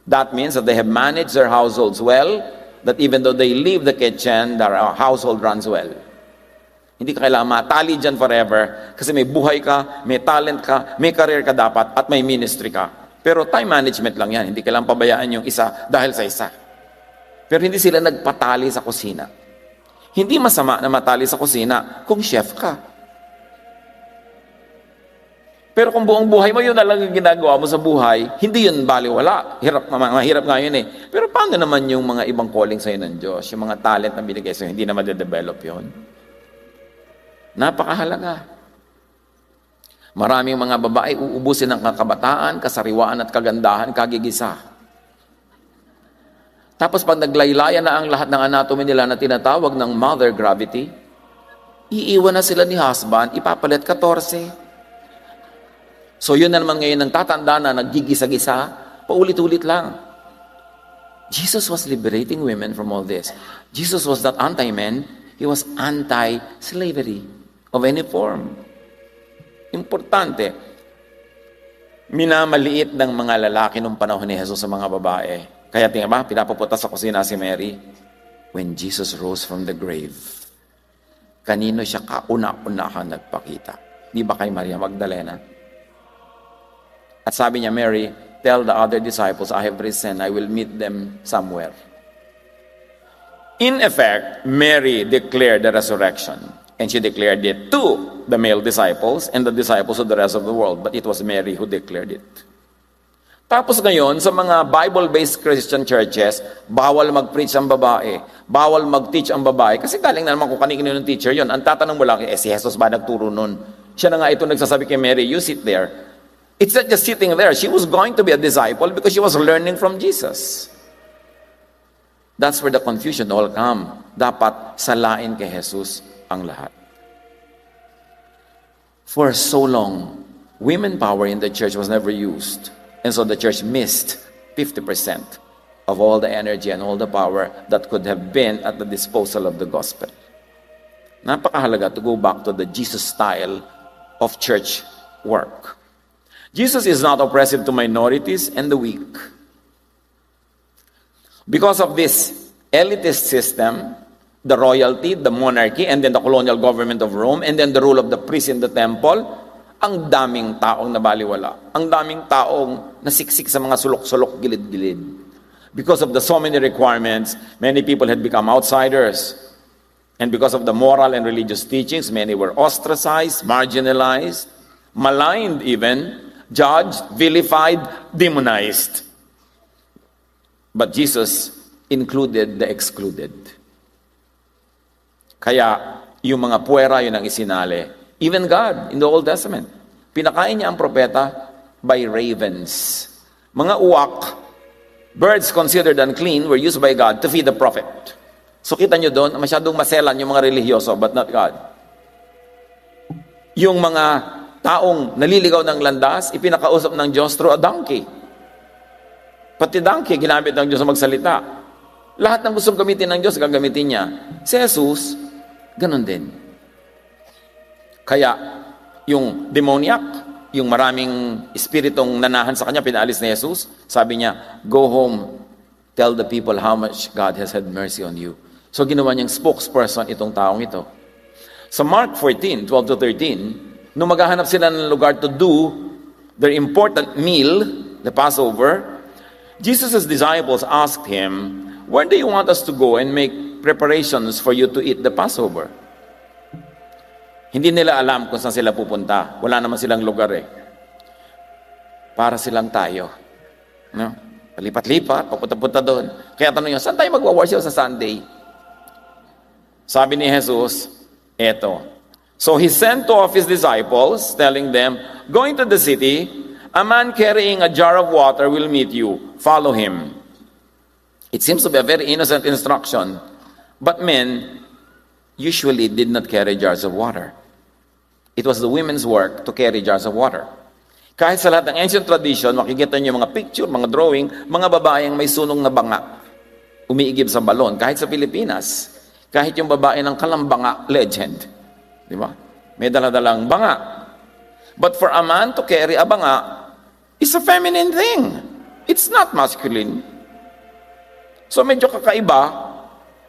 That means that they have managed their households well, that even though they leave the kitchen, their household runs well. Hindi ka kailangan matali dyan forever kasi may buhay ka, may talent ka, may career ka dapat, at may ministry ka. Pero time management lang yan. Hindi kailangan pabayaan yung isa dahil sa isa. Pero hindi sila nagpatali sa kusina. Hindi masama na matali sa kusina kung chef ka. Pero kung buong buhay mo yun na lang yung ginagawa mo sa buhay, hindi yun baliwala. Mahirap nga yun eh. Pero paano naman yung mga ibang calling sa'yo ng Diyos? Yung mga talent na binigay sa'yo, hindi na ma-develop yun? Napakahalaga. Maraming mga babae uubusin ng kabataan, kasariwaan at kagandahan, kagigisa. Tapos pag naglaylayan na ang lahat ng anatomy nila na tinatawag ng mother gravity, iiwan na sila ni husband, ipapalit 14. So yun na naman ngayon ang tatanda na naggigisa-gisa, paulit-ulit lang. Jesus was liberating women from all this. Jesus was not anti-men, He was anti-slavery of any form. Importante, minamaliit ng mga lalaki nung panahon ni Jesus sa mga babae. Kaya tingnan ba, pinapapunta sa kusina si Mary. When Jesus rose from the grave, kanino siya kauna-unahan nagpakita? Di ba kay Maria Magdalena? At sabi niya, Mary, tell the other disciples, I have risen, I will meet them somewhere. In effect, Mary declared the resurrection. And she declared it to the male disciples and the disciples of the rest of the world. But it was Mary who declared it. Tapos ngayon, sa mga Bible-based Christian churches, bawal mag-preach ang babae, bawal mag-teach ang babae, kasi galing na naman kung kanino yung teacher yon. Ang tatanong mo lang, si Jesus ba nagturo nun? Siya na nga ito nagsasabi kay Mary, you sit there. It's not just sitting there. She was going to be a disciple because she was learning from Jesus. That's where the confusion all come. Dapat salain kay Jesus ang lahat. For so long, women power in the church was never used. And so the church missed 50% of all the energy and all the power that could have been at the disposal of the gospel. Napakahalaga to go back to the Jesus style of church work. Jesus is not oppressive to minorities and the weak. Because of this elitist system, the royalty, the monarchy, and then the colonial government of Rome, and then the rule of the priest in the temple, ang daming taong nabaliwala. Ang daming taong nasiksik sa mga sulok-sulok, gilid-gilid. Because of the so many requirements, many people had become outsiders. And because of the moral and religious teachings, many were ostracized, marginalized, maligned even, judged, vilified, demonized. But Jesus included the excluded. Kaya yung mga puwera, yun ang isinali. Even God, in the Old Testament, pinakain niya ang propeta by ravens. Mga uwak, birds considered unclean, were used by God to feed the prophet. So kita nyo doon, masyadong maselan yung mga religyoso, but not God. Yung mga taong naliligaw ng landas, ipinakausap ng Diyos through a donkey. Pati donkey, ginamit ng Diyos na magsalita. Lahat ng gustong gamitin ng Diyos, gagamitin niya. Si Jesus, Ganon din. Kaya, yung demoniac, yung maraming espiritong nanahan sa kanya, pinaalis ni Jesus, sabi niya, go home, tell the people how much God has had mercy on you. So ginawa niyang spokesperson itong taong ito. Sa Mark 14, 12 to 13, nung maghahanap sila ng lugar to do their important meal, the Passover, Jesus' disciples asked him, where do you want us to go and make preparations for you to eat the Passover? Hindi nila alam kung saan sila pupunta. Wala naman silang lugar eh. Para silang tayo. No? Palipat-lipat, papunta-punta doon. Kaya tanong nyo, saan tayo magwa-worship sa Sunday? Sabi ni Jesus, eto. So he sent two of his disciples, telling them, going to the city, a man carrying a jar of water will meet you. Follow him. It seems to be a very innocent instruction, but men usually did not carry jars of water. It was the women's work to carry jars of water. Kahit sa lahat ng ancient tradition, makikita niyo mga picture, mga drawing, mga babaeng may sunong na banga, umiigib sa balon. Kahit sa Pilipinas, kahit yung babae ng Kalambanga legend, di ba? May daladalang banga. But for a man to carry a banga is a feminine thing. It's not masculine. So medyo kakaiba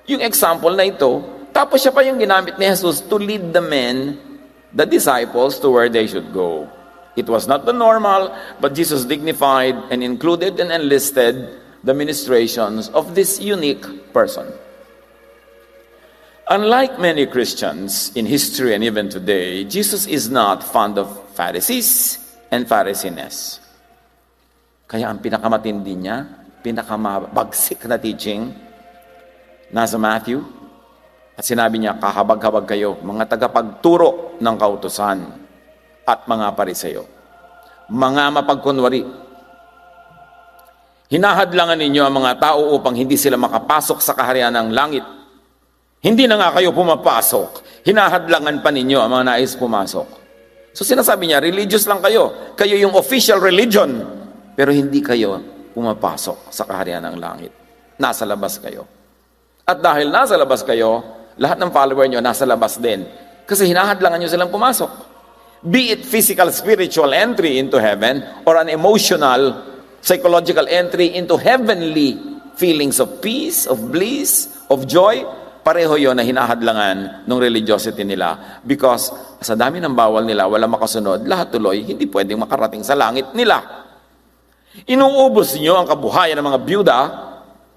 yung example na ito. Tapos siya pa yung ginamit ni Jesus to lead the men, the disciples, to where they should go. It was not the normal, but Jesus dignified and included and enlisted the ministrations of this unique person. Unlike many Christians in history and even today, Jesus is not fond of Pharisees and Pharisees. Kaya ang pinakamatindi niya, pinakamabagsik na teaching, nasa Matthew, at sinabi niya, kahabag-habag kayo, mga tagapagturo ng kautusan at mga pariseo, mga mapagkunwari. Hinahadlangan ninyo ang mga tao upang hindi sila makapasok sa kaharian ng langit. Hindi na nga kayo pumapasok, hinahadlangan pa ninyo ang mga nais pumasok. So sinasabi niya, religious lang kayo. Kayo yung official religion, pero hindi kayo pumapasok sa kaharian ng langit. Nasa labas kayo. At dahil nasa labas kayo, lahat ng follower nyo nasa labas din. Kasi hinahadlangan nyo silang pumasok. Be it physical, spiritual entry into heaven or an emotional, psychological entry into heavenly feelings of peace, of bliss, of joy, pareho yon na hinahadlangan ng religiosity nila. Because sa dami ng bawal nila, wala makasunod, lahat tuloy, hindi pwedeng makarating sa langit nila. Inuubos niyo ang kabuhayan ng mga byuda,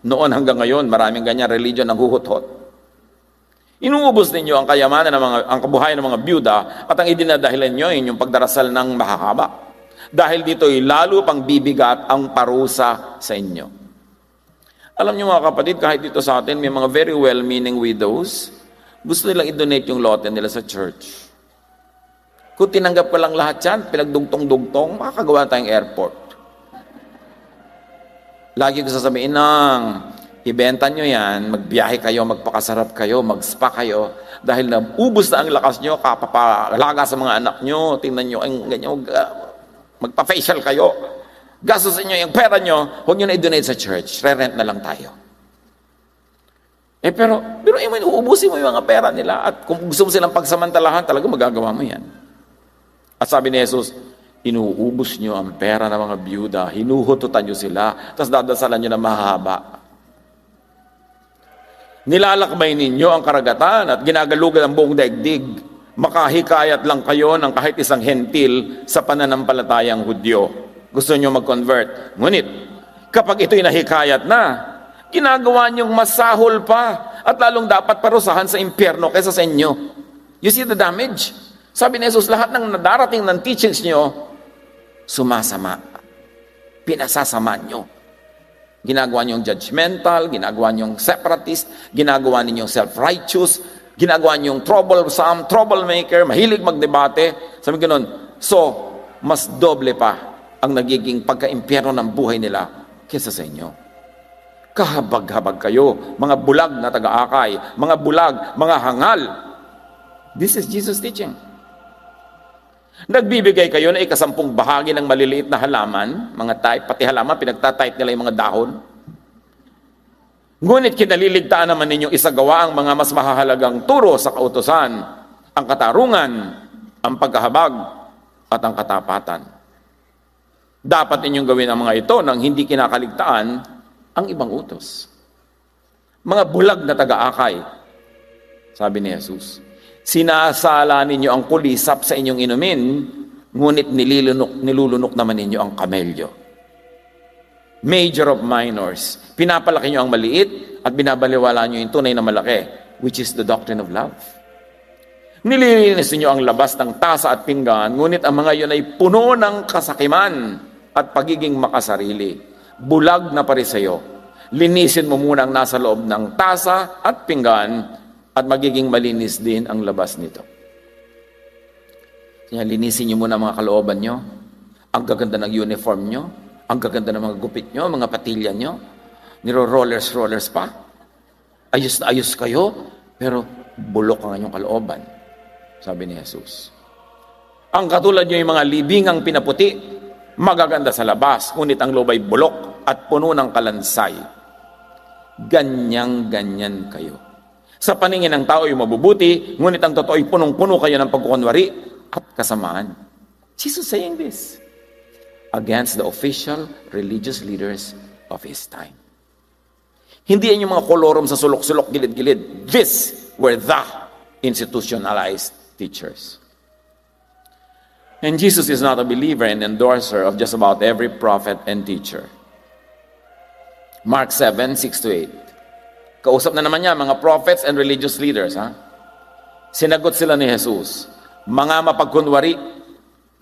noon hanggang ngayon, maraming ganyan religion ang huhot-hot. Inuubos ninyo ang kayamanan ang kabuhayan ng mga byuda at ang idinadahilan nyo yung pagdarasal ng mahahaba. Dahil dito'y lalo pang bibigat ang parusa sa inyo. Alam nyo mga kapatid, kahit dito sa atin, may mga very well-meaning widows, gusto nilang i-donate yung lote nila sa church. Kung tinanggap ko lang lahat yan, pinagdugtong-dugtong, makakagawa tayong airport. Lagi ko sasabihin ng, ibenta nyo yan, magbiyahe kayo, magpakasarap kayo, mag-spa kayo, dahil naubos na ang lakas nyo, kapapalaga sa mga anak nyo, tingnan nyo, ganyan, magpa-facial kayo, gastusin nyo yung pera nyo, huwag nyo na i-donate sa church, re-rent na lang tayo. Pero uubusin mo yung mga pera nila, at kung gusto mo silang pagsamantalahan, talaga magagawa mo yan. At sabi ni Jesus, inuubos nyo ang pera ng mga byuda, hinuhututan nyo sila, tapos dadasalan nyo na mahaba. Nilalakbay ninyo ang karagatan at ginagalugan ang buong daigdig. Makahikayat lang kayo ng kahit isang hentil sa pananampalatayang Hudyo. Gusto nyo mag-convert. Ngunit, kapag ito'y nahikayat na, ginagawa nyong masahol pa at lalong dapat parusahan sa impyerno kaysa sa inyo. You see the damage? Sabi ni Jesus, lahat ng nadarating ng teachings nyo, sumasama. Pinasasama nyo. Ginagawa niyong judgmental, ginagawa niyong separatist, ginagawa ninyong self-righteous, ginagawa niyong troublesome, troublemaker, mahilig magdebate. Sabi ganoon, so, mas doble pa ang nagiging pagka-impyerno ng buhay nila kesa sa inyo. Kahabag-habag kayo, mga bulag na taga-akay, mga bulag, mga hangal. This is Jesus' teaching. Nagbibigay kayo na ikasampung bahagi ng maliliit na halaman, mga type, pati halaman, pinagtatype nila yung mga dahon. Ngunit kinaliligtaan naman ninyong isagawa ang mga mas mahahalagang turo sa kautusan, ang katarungan, ang pagkahabag, at ang katapatan. Dapat ninyong gawin ang mga ito nang hindi kinakaligtaan ang ibang utos. Mga bulag na taga-akay, sabi ni Jesus, sinasala ninyo ang kulisap sa inyong inumin, ngunit nilulunok naman ninyo ang kamelyo. Major of minors, pinapalaki nyo ang maliit at binabaliwala nyo yung tunay na malaki, which is the doctrine of love. Nililinis niyo ang labas ng tasa at pinggan, ngunit ang mga yun ay puno ng kasakiman at pagiging makasarili. Bulag na pariseyo, linisin mo muna ang nasa loob ng tasa at pinggan at magiging malinis din ang labas nito. Kaya linisin niyo muna mga kalooban nyo, ang gaganda ng uniform nyo, ang gaganda ng mga gupit nyo, mga patilya nyo, niro-rollers pa. Ayos na ayos kayo, pero bulok ang inyong kalooban. Sabi ni Jesus. Ang katulad nyo yung mga libingang pinaputi, magaganda sa labas, ngunit ang loob ay bulok at puno ng kalansay. Ganyan kayo. Sa paningin ng tao ay mabubuti, ngunit ang totoo ay punong-puno kayo ng pagkukunwari at kasamaan. Jesus saying this against the official religious leaders of His time. Hindi yan yung mga kolorom sa sulok-sulok, gilid-gilid. This were the institutionalized teachers. And Jesus is not a believer and endorser of just about every prophet and teacher. Mark 7, 6-8. Kausap na naman niya mga prophets and religious leaders. Sinagot sila ni Jesus, mga mapagkunwari,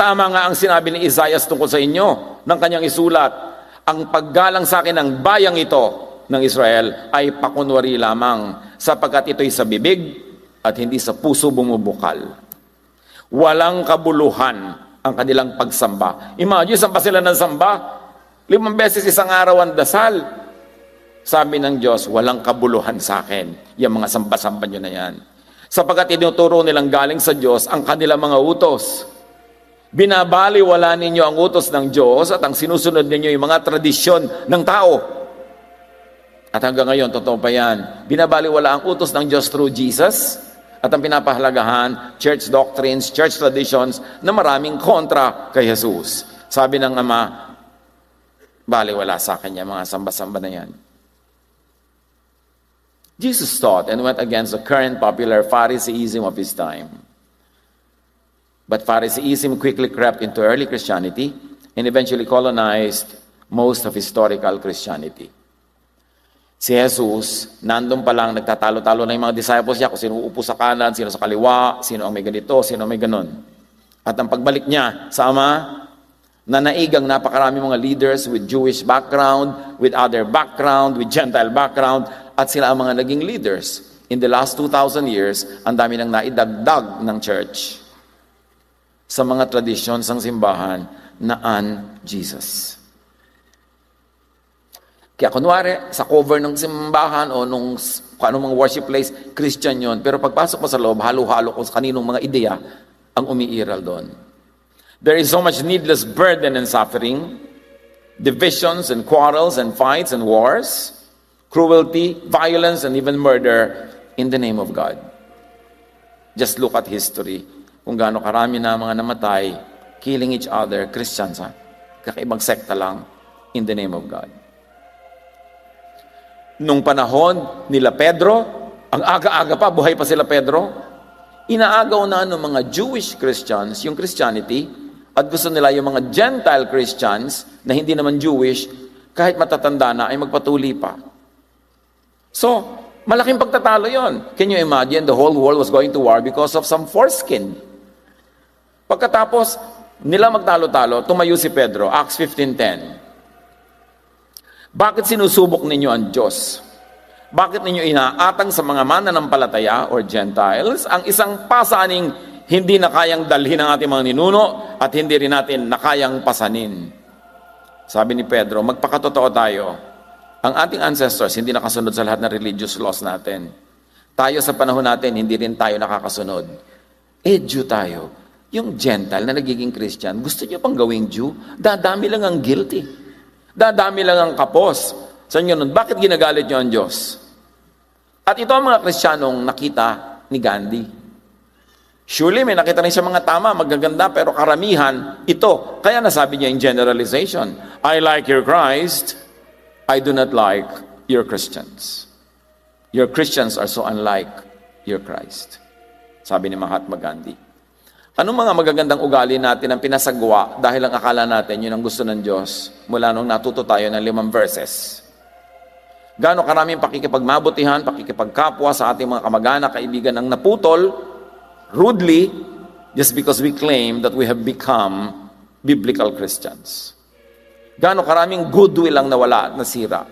tama nga ang sinabi ni Isaiah tungkol sa inyo ng kanyang isulat, ang paggalang sa akin ng bayang ito ng Israel ay pakunwari lamang, sapagkat ito'y sa bibig at hindi sa puso bumubukal. Walang kabuluhan ang kanilang pagsamba. Imagine, samba sila ng samba. 5 beses isang araw ang dasal. Sabi ng Diyos, walang kabuluhan sa akin. Yung mga samba-samba nyo na yan. Sapagkat tinuturo nilang galing sa Diyos ang kanilang mga utos. Binabaliwala ninyo ang utos ng Diyos at ang sinusunod ninyo yung mga tradisyon ng tao. At hanggang ngayon, totoo pa yan. Binabaliwala ang utos ng Diyos through Jesus at ang pinapahalagahan, church doctrines, church traditions na maraming kontra kay Jesus. Sabi ng Ama, baliwala sa akin yung mga samba-samba na yan. Jesus taught and went against the current popular Phariseeism of His time. But Phariseeism quickly crept into early Christianity and eventually colonized most of historical Christianity. Si Jesus, nandun pa lang, nagtatalo-talo na yung mga disciples niya kung sino uupo sa kanan, sino sa kaliwa, sino ang may ganito, sino ang may ganon. At ang pagbalik niya sa Ama, nanaigang napakarami mga leaders with Jewish background, with other background, with Gentile background, at sila ang mga naging leaders. In the last 2,000 years, ang dami nang naidagdag ng church sa mga tradisyon ng simbahan na un-Jesus. Kaya kunwari, sa cover ng simbahan o nung anumang worship place, Christian yon. Pero pagpasok mo sa loob, halo-halo kung sa kaninong mga ideya ang umiiral doon. There is so much needless burden and suffering, divisions and quarrels and fights and wars, cruelty, violence, and even murder in the name of God. Just look at history. Kung gaano karami na mga namatay, killing each other, Christians, kakaibang sekta lang, in the name of God. Nung panahon nila Pedro, ang aga-aga pa, buhay pa sila Pedro, inaagaw na ng mga Jewish Christians yung Christianity at gusto nila yung mga Gentile Christians na hindi naman Jewish, kahit matatanda na ay magpatuli pa. So, malaking pagtatalo yon. Can you imagine the whole world was going to war because of some foreskin? Pagkatapos nila magtalo-talo, tumayo si Pedro, Acts 15:10. Bakit sinusubok ninyo ang Diyos? Bakit ninyo inaatang sa mga mananampalataya or Gentiles ang isang pasaning hindi na kayang dalhin ng ating mga ninuno at hindi rin natin na kayang pasanin? Sabi ni Pedro, magpakatotoo tayo. Ang ating ancestors hindi nakasunod sa lahat ng religious laws natin. Tayo sa panahon natin, hindi rin tayo nakakasunod. Jew tayo. Yung Gentile na nagiging Christian, gusto niyo pang gawing Jew? Dadami lang ang guilty. Dadami lang ang kapos. Saan yun nun? Bakit ginagalit nyo ang Diyos? At ito ang mga Kristiyanong nakita ni Gandhi. Surely may nakita rin siya mga tama, magaganda, pero karamihan, ito. Kaya nasabi niya in generalization, I like your Christ, I do not like your Christians. Your Christians are so unlike your Christ. Sabi ni Mahatma Gandhi. Anong mga magagandang ugali natin ang pinasagwa dahil ang akala natin yun ang gusto ng Diyos mula nung natuto tayo ng 5 verses? Gaano karaming pakikipagmabutihan, pakikipagkapwa sa ating mga kamag-anak, kaibigan ang naputol rudely just because we claim that we have become biblical Christians. Gaano karaming goodwill ang nawala at nasira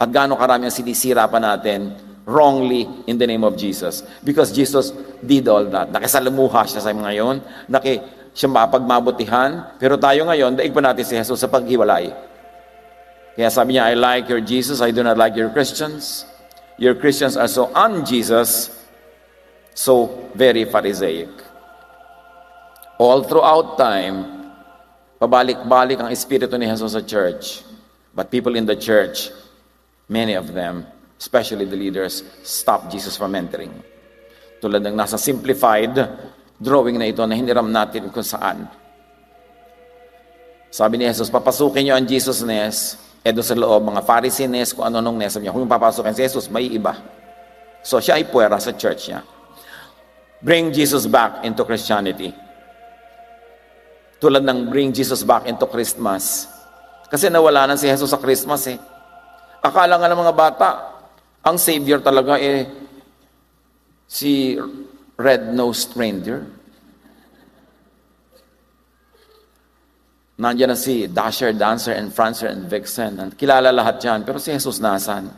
at gaano karaming ang sinisira pa natin wrongly in the name of Jesus. Because Jesus did all that. Nakisalamuha siya sa mga yon, siya mapagmabutihan, pero tayo ngayon, daig pa natin si Jesus sa paghiwalay. Kaya sabi niya, I like your Jesus, I do not like your Christians. Your Christians are so un-Jesus, so very Pharisaic. All throughout time, pabalik-balik ang espiritu ni Jesus sa church. But people in the church, many of them, especially the leaders, stop Jesus from entering. Tulad ng nasa simplified drawing na ito na hiniram natin kung saan. Sabi ni Jesus, papasukin niyo ang Jesus-ness, doon sa loob, mga Pharisee-ness, kung ano-anong ness. Sabi niya, kung papasukin si Jesus, may iba. So siya ay puwera sa church niya. Bring Jesus back into Christianity. Tulad ng bring Jesus back into Christmas. Kasi nawala na si Jesus sa Christmas eh. Akala nga ng mga bata, ang Savior talaga si red-nosed reindeer. Nandiyan na si Dasher, Dancer, and Prancer, and Vixen. Kilala lahat yan. Pero si Jesus nasan?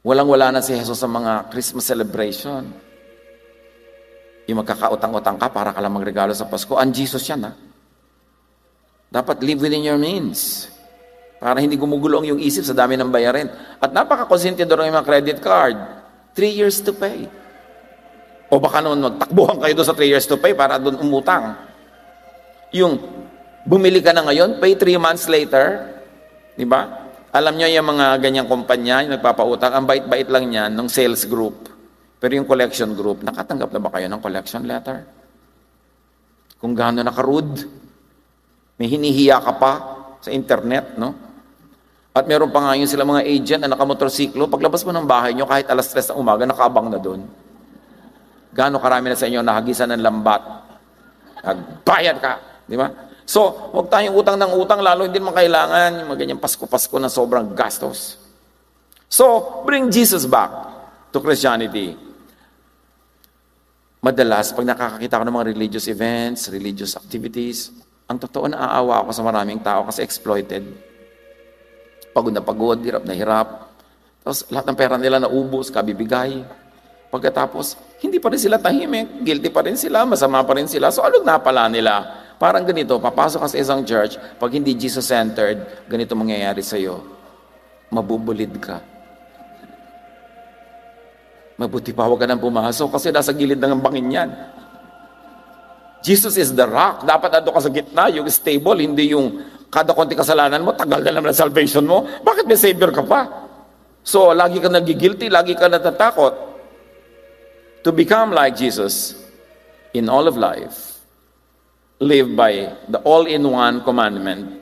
Walang-wala na si Jesus sa mga Christmas celebration. Yung magkakautang-utang ka para ka lang magregalo sa Pasko. Ang Jesus yan, ha? Dapat live within your means. Para hindi gumugulong yung isip sa dami ng bayarin. At napaka-konsentidor ng mga credit card. 3 years to pay. O baka noon magtakbuhan kayo doon sa 3 years to pay para doon umutang. Yung bumili ka na ngayon, pay 3 months later. Di ba? Alam nyo yung mga ganyang kumpanya, yung nagpapautang, ang bait-bait lang yan ng sales group. Pero yung collection group, nakatanggap na ba kayo ng collection letter? Kung gaano nakarude, may hinihiya ka pa sa internet, no? At meron pa nga yun sila mga agent na nakamotorsiklo, paglabas mo ng bahay nyo, kahit alas 3 ng umaga, nakaabang na doon. Gaano karami na sa inyo nahagisan ng lambat? Nagbayad ka, di ba? So, huwag tayong utang ng utang, lalo hindi naman kailangan yung mga ganyang Pasko-Pasko na sobrang gastos. So, bring Jesus back to Christianity. Madalas, pag nakakakita ko ng mga religious events, religious activities, ang totoo naaawa ako sa maraming tao kasi exploited. Pagod na pagod, hirap na hirap. Tapos lahat ng pera nila naubos, kabibigay. Pagkatapos, hindi pa rin sila tahimik, guilty pa rin sila, masama pa rin sila. So anong napala nila? Parang ganito, papasok ka sa isang church, pag hindi Jesus-centered, ganito mangyayari sa'yo. Mabubulid ka. Mabuti pa huwag ka nang pumasok kasi nasa gilid ng bangin yan. Jesus is the rock. Dapat ando ka sa gitna, yung stable, hindi yung kada konti kasalanan mo, tagal na naman ang salvation mo. Bakit may Savior ka pa? So, lagi ka nagigilty, lagi ka natatakot. To become like Jesus in all of life, live by the all-in-one commandment,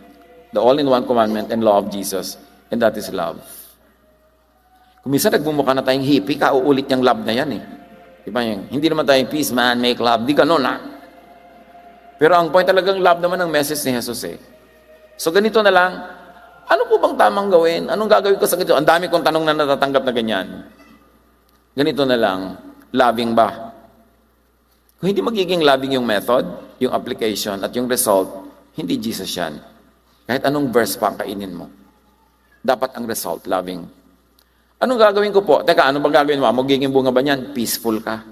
and law of Jesus, and that is love. Kung minsan nagbumukha na tayong hippie, kauulit niyang love na yan eh. Diba yun? Hindi naman tayong peace man, make love, di ganun ha. Pero ang point talagang love naman ng message ni Jesus eh. So ganito na lang, ano po bang tamang gawin? Anong gagawin ko sa ganito? Ang dami kong tanong na natatanggap na ganyan. Ganito na lang, loving ba? Kung hindi magiging loving yung method, yung application, at yung result, hindi Jesus yan. Kahit anong verse pa ang kainin mo. Dapat ang result, loving. Anong gagawin ko po? Teka, ano bang gagawin mo? Magiging bunga ba niyan? Peaceful ka.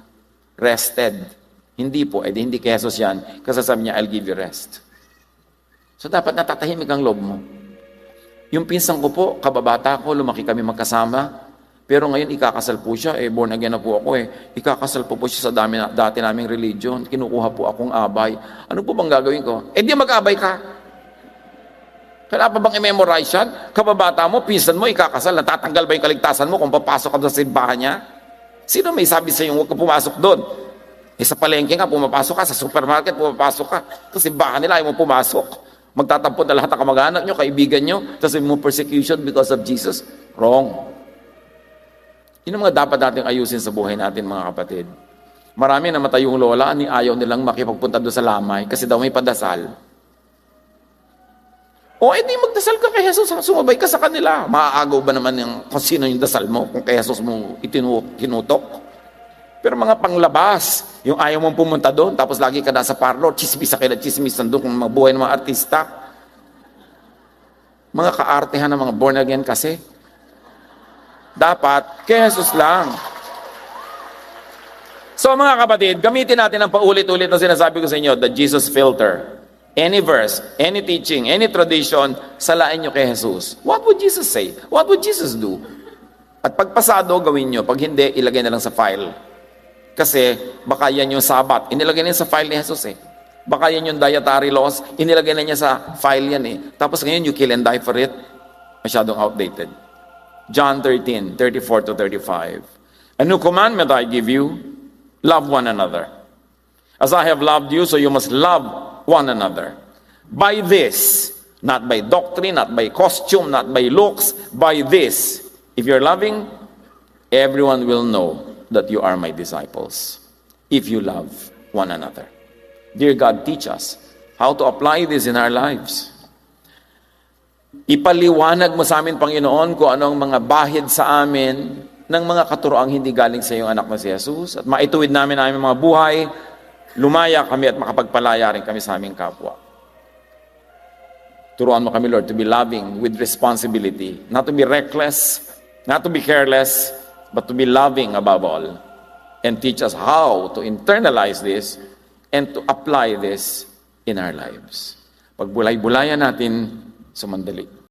Rested. Hindi po. Hindi kay Jesus yan. Kasi sabi niya, I'll give you rest. So dapat natatahimik ang loob mo. Yung pinsan ko po, kababata ko, lumaki kami magkasama. Pero ngayon, ikakasal po siya. Born again na po ako Ikakasal po siya sa dati naming religion. Kinukuha po akong abay. Ano po bang gagawin ko? Di mag-abay ka. Kaya pa bang i-memorize yan? Kababata mo, pinsan mo, ikakasal, natatanggal ba yung kaligtasan mo kung papasok ka doon sa simbahan niya? Sino may sabi sa iyo, huwag ka pumasok doon? Sa palengke nga, pumapasok ka, sa supermarket, pumapasok ka. Sa simbahan nila, ayaw mo pumasok. Magtatampo na lahat ng kamag-anak nyo, kaibigan nyo, tapos mo persecution because of Jesus. Wrong. Yun ang mga dapat nating ayusin sa buhay natin, mga kapatid. Marami namatay yung lola, ayaw nilang makipagpunta doon sa lamay kasi daw may padasal. O edi magdasal ka kay Jesus, sumabay ka sa kanila. Maaagaw ba naman yung kung sino yung dasal mo, kung kay Jesus mo kinutok? Pero mga panglabas, yung ayaw mong pumunta doon, tapos lagi ka nasa parlor, chismis kayo na chismis doon kung mabuhay ng mga artista. Mga kaartehan ng mga born again kasi. Dapat, kay Jesus lang. So mga kapatid, gamitin natin ang paulit-ulit na sinasabi ko sa inyo, the Jesus filter. Any verse, any teaching, any tradition, salain nyo kay Jesus. What would Jesus say? What would Jesus do? At pagpasado, gawin nyo. Pag hindi, ilagay na lang sa file. Kasi baka yan yung Sabat. Inilagay na sa file ni Jesus eh. Baka yan yung dietary laws. Inilagay na niya sa file yan eh. Tapos ngayon, you kill and die for it. Masyadong outdated. John 13, 34 to 35. A new commandment I give you, love one another. As I have loved you, so you must love one another. By this, not by doctrine, not by costume, not by looks, by this, if you're loving, everyone will know that you are my disciples. If you love one another. Dear God, teach us how to apply this in our lives. Ipaliwanag mo sa amin, Panginoon, kung anong mga bahid sa amin ng mga katuroang hindi galing sa iyong anak na si Jesus, at maituwid namin ang aming mga buhay, lumaya kami at makapagpalaya rin kami sa aming kapwa. Turuan mo kami, Lord, to be loving with responsibility, not to be reckless, not to be careless, but to be loving above all. And teach us how to internalize this and to apply this in our lives. Pagbulay-bulayan natin, sumandali.